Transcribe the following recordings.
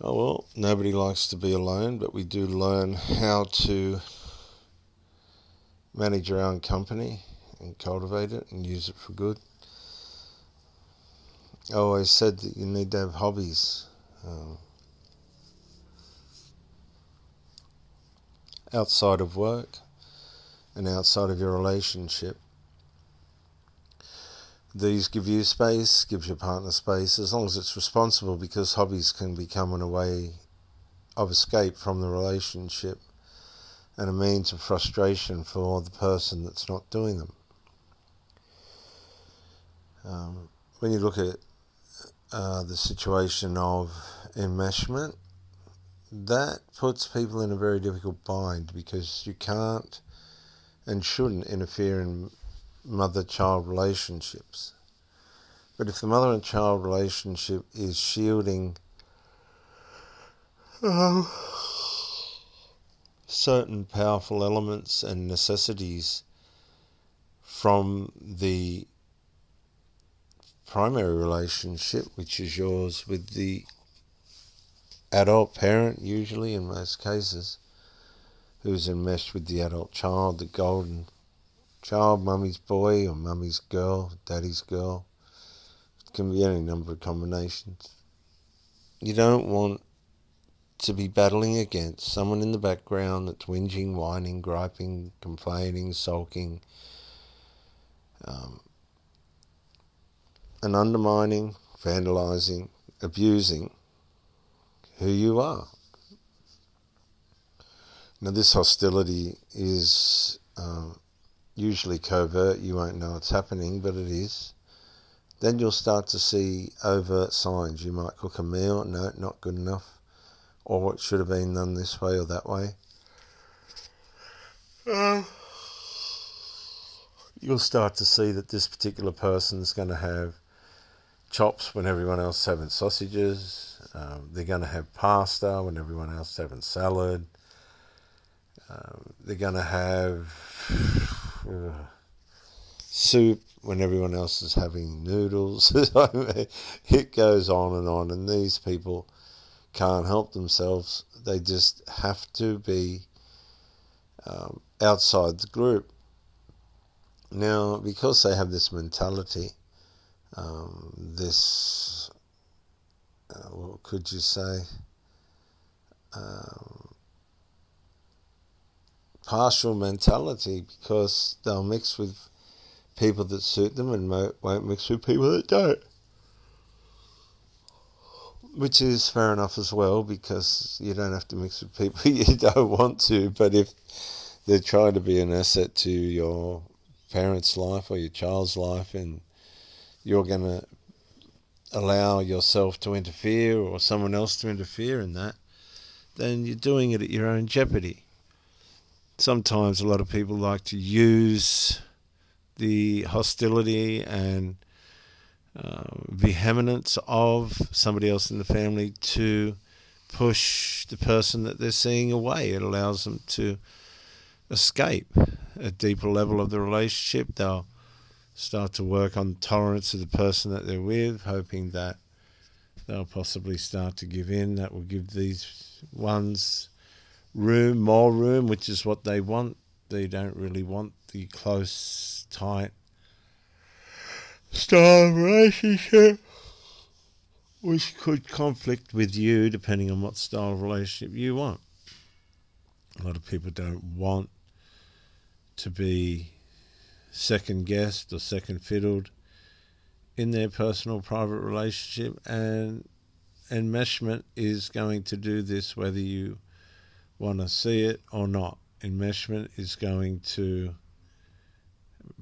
Oh well, nobody likes to be alone, but we do learn how to manage our own company and cultivate it and use it for good. I always said that you need to have hobbies outside of work and outside of your relationship. These give you space, gives your partner space, as long as it's responsible, because hobbies can become a way of escape from the relationship and a means of frustration for the person that's not doing them. When you look at the situation of enmeshment, that puts people in a very difficult bind, because you can't and shouldn't interfere in mother-child relationships. But if the mother and child relationship is shielding certain powerful elements and necessities from the primary relationship, which is yours with the adult parent, usually in most cases, who's enmeshed with the adult child, the golden child, mummy's boy or mummy's girl, daddy's girl. It can be any number of combinations. You don't want to be battling against someone in the background that's whinging, whining, griping, complaining, sulking, and undermining, vandalising, abusing who you are. Now, this hostility is usually covert. You won't know it's happening, but it is. Then you'll start to see overt signs. You might cook a meal, no, not good enough, or it should have been done this way or that way. You'll start to see that this particular person's going to have chops when everyone else is having sausages. They're going to have pasta when everyone else is having salad. They're going to have soup when everyone else is having noodles. It goes on, and these people can't help themselves. They just have to be outside the group. Now, because they have this mentality, what could you say, partial mentality, because they'll mix with people that suit them and won't mix with people that don't. Which is fair enough as well, because you don't have to mix with people you don't want to, but if they're trying to be an asset to your parent's life or your child's life, and you're going to allow yourself to interfere or someone else to interfere in that, then you're doing it at your own jeopardy. Sometimes a lot of people like to use the hostility and vehemence of somebody else in the family to push the person that they're seeing away. It allows them to escape a deeper level of the relationship. They'll start to work on tolerance of the person that they're with, hoping that they'll possibly start to give in. That will give these ones more room, which is what they want. They don't really want the close, tight style of relationship, which could conflict with you depending on what style of relationship you want. A lot of people don't want to be second guessed or second fiddled in their personal private relationship, and enmeshment is going to do this whether you want to see it or not. Enmeshment is going to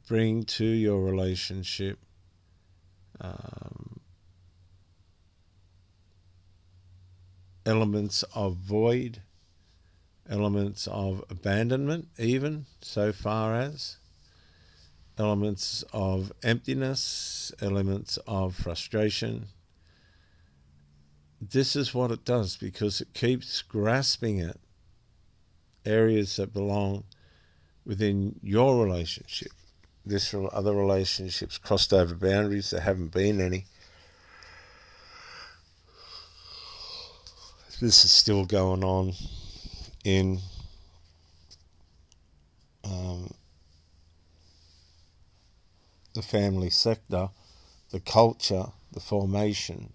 bring to your relationship elements of void, elements of abandonment, even so far as elements of emptiness, elements of frustration. This is what it does, because it keeps grasping at areas that belong within your relationship. This or other relationships crossed over boundaries. There haven't been any. this is still going on in the family sector, the culture, the formation.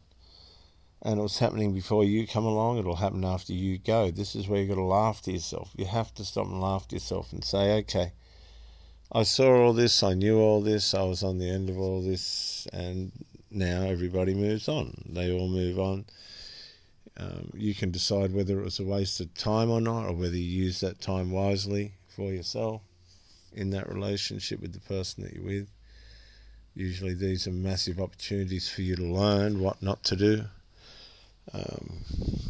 And it was happening before you come along, it'll happen after you go. This is where you've got to laugh to yourself. You have to stop and laugh to yourself and say, okay, I saw all this, I knew all this, I was on the end of all this, and now everybody moves on. They all move on. You can decide whether it was a waste of time or not, or whether you use that time wisely for yourself in that relationship with the person that you're with. Usually these are massive opportunities for you to learn what not to do.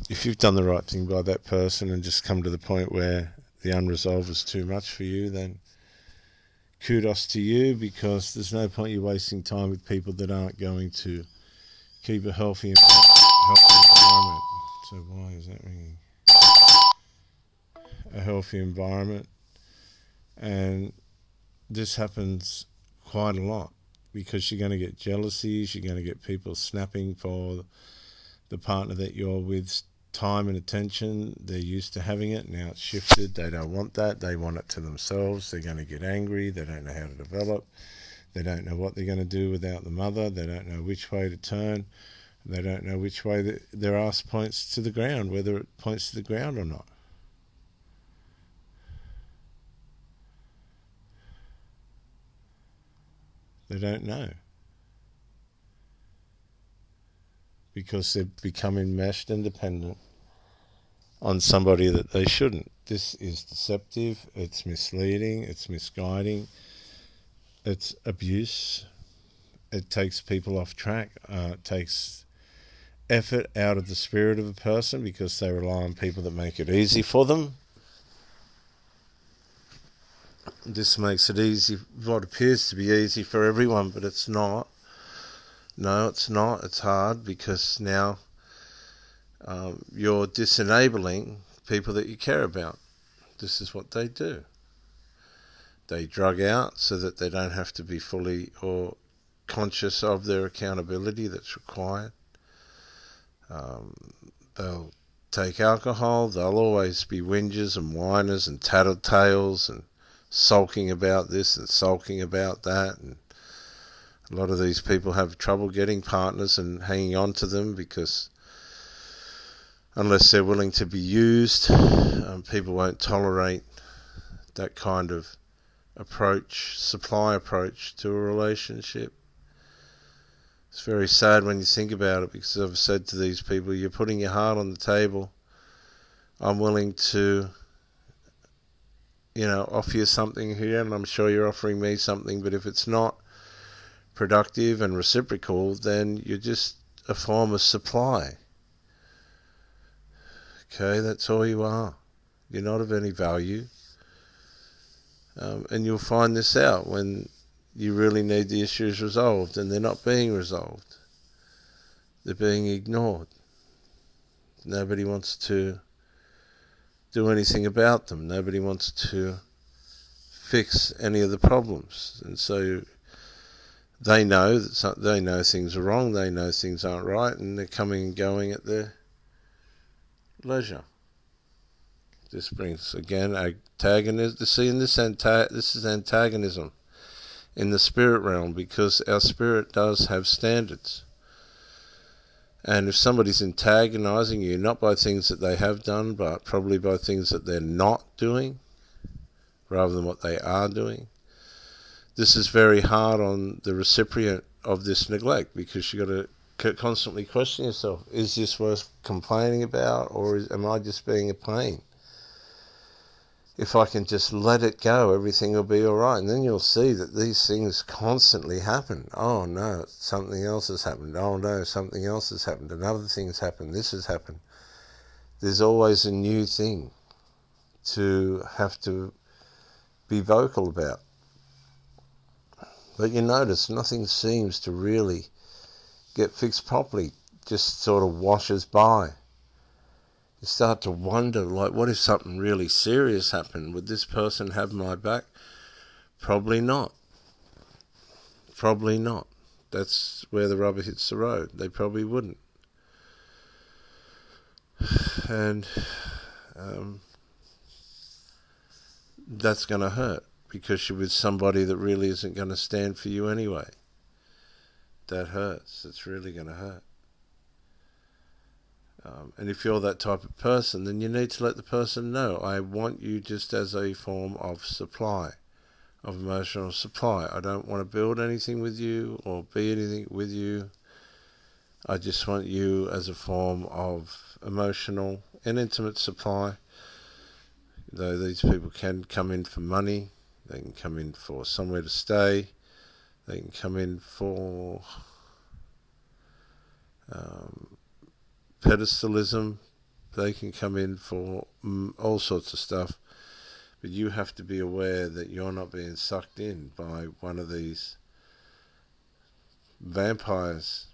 If you've done the right thing by that person and just come to the point where the unresolved is too much for you, then kudos to you, because there's no point you wasting time with people that aren't going to keep a healthy environment. So why is that ringing? A healthy environment. And this happens quite a lot, because you're going to get jealousies, you're going to get people snapping for the partner that you're with time and attention. They're used to having it, now it's shifted, they don't want that, they want it to themselves, they're going to get angry, they don't know how to develop, they don't know what they're going to do without the mother, they don't know which way to turn, they don't know which way their ass points to the ground, whether it points to the ground or not. They don't know, because they've become enmeshed and dependent on somebody that they shouldn't. This is deceptive, it's misleading, it's misguiding, it's abuse, it takes people off track, it takes effort out of the spirit of a person because they rely on people that make it easy for them. This makes it easy, what appears to be easy for everyone, but it's not. No, it's not. It's hard, because now you're disenabling people that you care about. This is what they do. They drug out so that they don't have to be fully or conscious of their accountability that's required. They'll take alcohol. They'll always be whingers and whiners and tattletales and sulking about this and sulking about that. And a lot of these people have trouble getting partners and hanging on to them, because unless they're willing to be used, people won't tolerate that kind of approach, supply approach to a relationship. It's very sad when you think about it, because I've said to these people, you're putting your heart on the table. I'm willing to, offer you something here, and I'm sure you're offering me something, but if it's not productive and reciprocal, then you're just a form of supply. Okay, that's all you are. You're not of any value. And you'll find this out when you really need the issues resolved, and they're not being resolved. They're being ignored. Nobody wants to do anything about them. Nobody wants to fix any of the problems. And so they know things are wrong, they know things aren't right, and they're coming and going at their leisure. This brings, again, antagonism. See, this is antagonism in the spirit realm, because our spirit does have standards. And if somebody's antagonizing you, not by things that they have done, but probably by things that they're not doing, rather than what they are doing, this is very hard on the recipient of this neglect, because you've got to constantly question yourself, is this worth complaining about, or am I just being a pain? If I can just let it go, everything will be all right. And then you'll see that these things constantly happen. Oh no, something else has happened. Oh no, something else has happened. Another thing's happened. This has happened. There's always a new thing to have to be vocal about. But you notice nothing seems to really get fixed properly. Just sort of washes by. You start to wonder, what if something really serious happened? Would this person have my back? Probably not. Probably not. That's where the rubber hits the road. They probably wouldn't. And that's going to hurt, because you're with somebody that really isn't going to stand for you anyway. That hurts. It's really going to hurt. And if you're that type of person, then you need to let the person know, I want you just as a form of supply, of emotional supply. I don't want to build anything with you or be anything with you. I just want you as a form of emotional and intimate supply. Though these people can come in for money, they can come in for somewhere to stay, they can come in for pedestalism, they can come in for all sorts of stuff. But you have to be aware that you're not being sucked in by one of these vampires.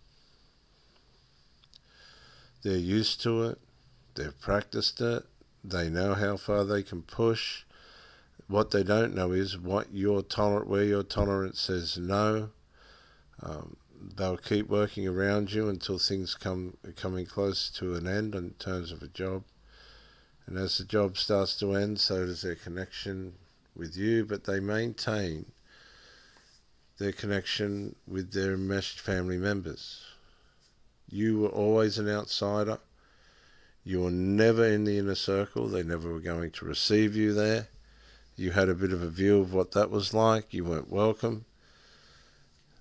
They're used to it, they've practiced it, they know how far they can push. What they don't know is where your tolerance says no. They'll keep working around you until things coming close to an end in terms of a job. And as the job starts to end, so does their connection with you, but they maintain their connection with their enmeshed family members. You were always an outsider. You were never in the inner circle. They never were going to receive you there. You had a bit of a view of what that was like. You weren't welcome.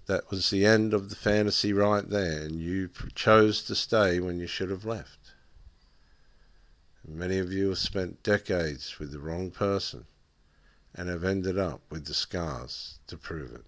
That was the end of the fantasy right there, and you chose to stay when you should have left. Many of you have spent decades with the wrong person and have ended up with the scars to prove it.